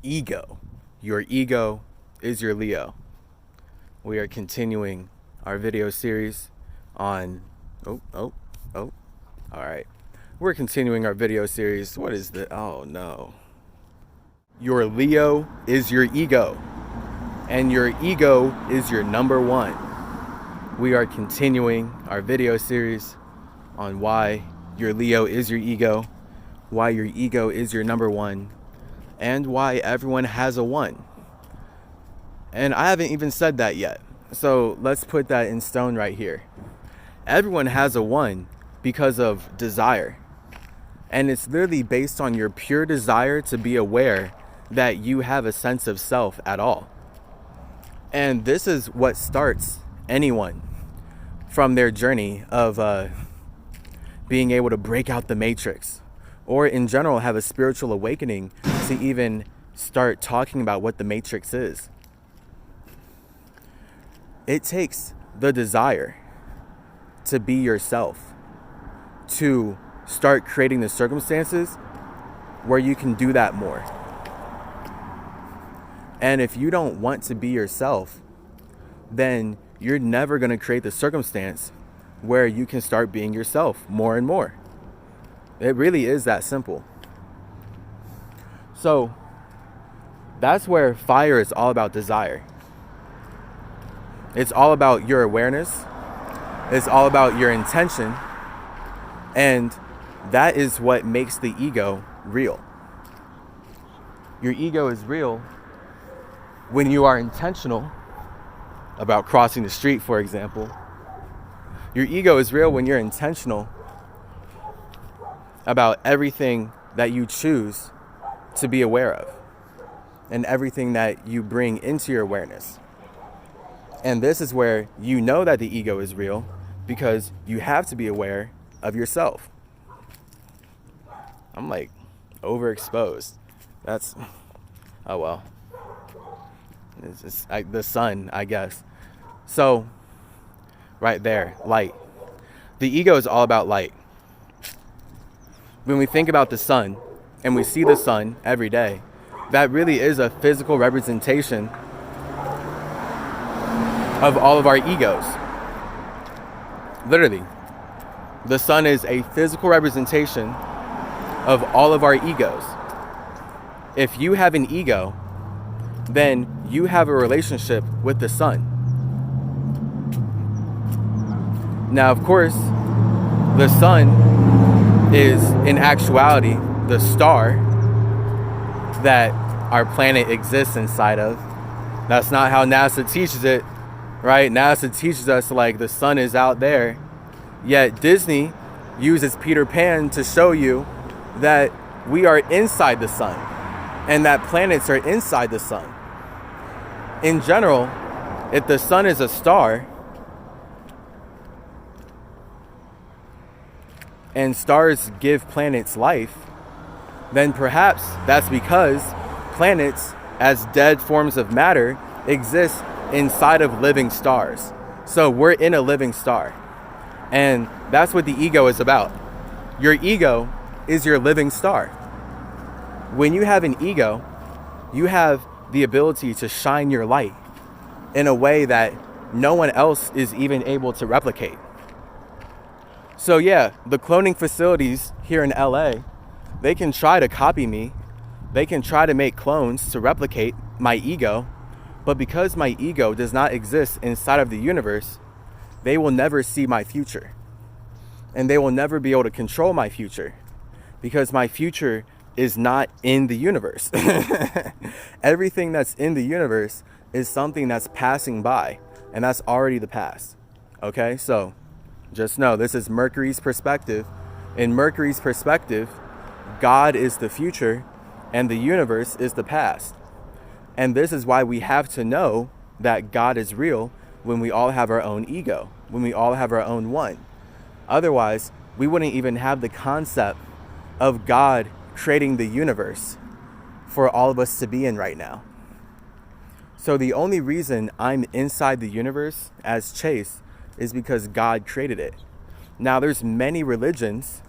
Ego. Your ego is your Leo. We are continuing our video series on... All right. We're continuing our video series. What is the... Oh, no. Your Leo is your ego. And your ego is your number one. We are continuing our video series on why your Leo is your ego, why your ego is your number one, and why everyone has a one. And I haven't even said that yet. So let's put that in stone right here. Everyone has a one because of desire. And it's literally based on your pure desire to be aware that you have a sense of self at all. And this is what starts anyone from their journey of being able to break out the matrix, or in general have a spiritual awakening to even start talking about what the matrix is. It takes the desire to be yourself, to start creating the circumstances where you can do that more. And if you don't want to be yourself, then you're never going to create the circumstance where you can start being yourself more and more. It really is that simple. So that's where fire is all about desire. It's all about your awareness. It's all about your intention. And that is what makes the ego real. Your ego is real when you are intentional about crossing the street, for example. Your ego is real when you're intentional about everything that you choose to be aware of and everything that you bring into your awareness. And this is where you know that the ego is real, because you have to be aware of yourself. I'm like overexposed. That's, oh well. It's just the sun, I guess. So, right there, light. The ego is all about light. When we think about the sun, and we see the sun every day, that really is a physical representation of all of our egos. Literally. The sun is a physical representation of all of our egos. If you have an ego, then you have a relationship with the sun. Now, of course, the sun is in actuality the star that our planet exists inside of. That's not how NASA teaches it, right? NASA teaches us like the sun is out there. Yet Disney uses Peter Pan to show you that we are inside the sun and that planets are inside the sun. In general, if the sun is a star and stars give planets life, then perhaps that's because planets, as dead forms of matter, exist inside of living stars. So we're in a living star. And that's what the ego is about. Your ego is your living star. When you have an ego, you have the ability to shine your light in a way that no one else is even able to replicate. So yeah, the cloning facilities here in LA, they can try to copy me. They can try to make clones to replicate my ego. But because my ego does not exist inside of the universe, they will never see my future. And they will never be able to control my future, because my future is not in the universe. Everything that's in the universe is something that's passing by, and that's already the past. Okay, so just know this is Mercury's perspective. In Mercury's perspective, God is the future and the universe is the past. And this is why we have to know that God is real when we all have our own ego, when we all have our own one. Otherwise, we wouldn't even have the concept of God creating the universe for all of us to be in right now. So the only reason I'm inside the universe as Chase is because God created it. Now, there's many religions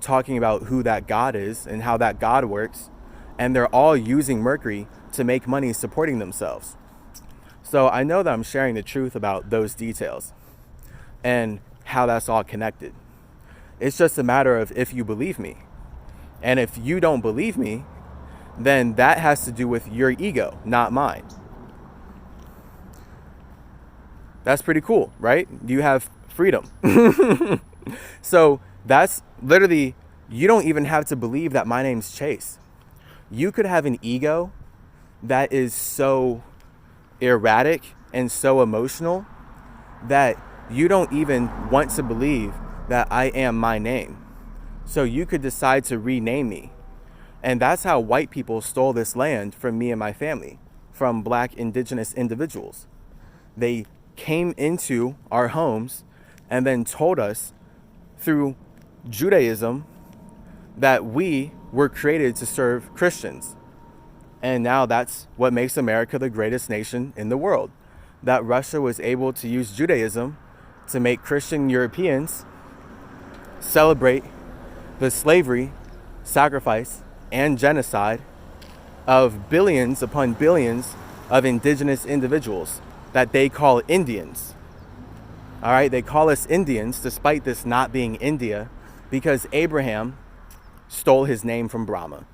talking about who that God is and how that God works. and they're all using mercury to make money supporting themselves. So I know that I'm sharing the truth about those details and how that's all connected. It's just a matter of if you believe me. And if you don't believe me, then that has to do with your ego, not mine. That's pretty cool, right? You have freedom. So that's literally, you don't even have to believe that my name's Chase. You could have an ego that is so erratic and so emotional that you don't even want to believe that I am my name. So you could decide to rename me. And that's how white people stole this land from me and my family, from black indigenous individuals. They came into our homes and then told us through Judaism that we were created to serve Christians. And now that's what makes America the greatest nation in the world. That Russia was able to use Judaism to make Christian Europeans celebrate the slavery, sacrifice, and genocide of billions upon billions of indigenous individuals that they call Indians. All right, they call us Indians despite this not being India, because Abraham stole his name from Brahma.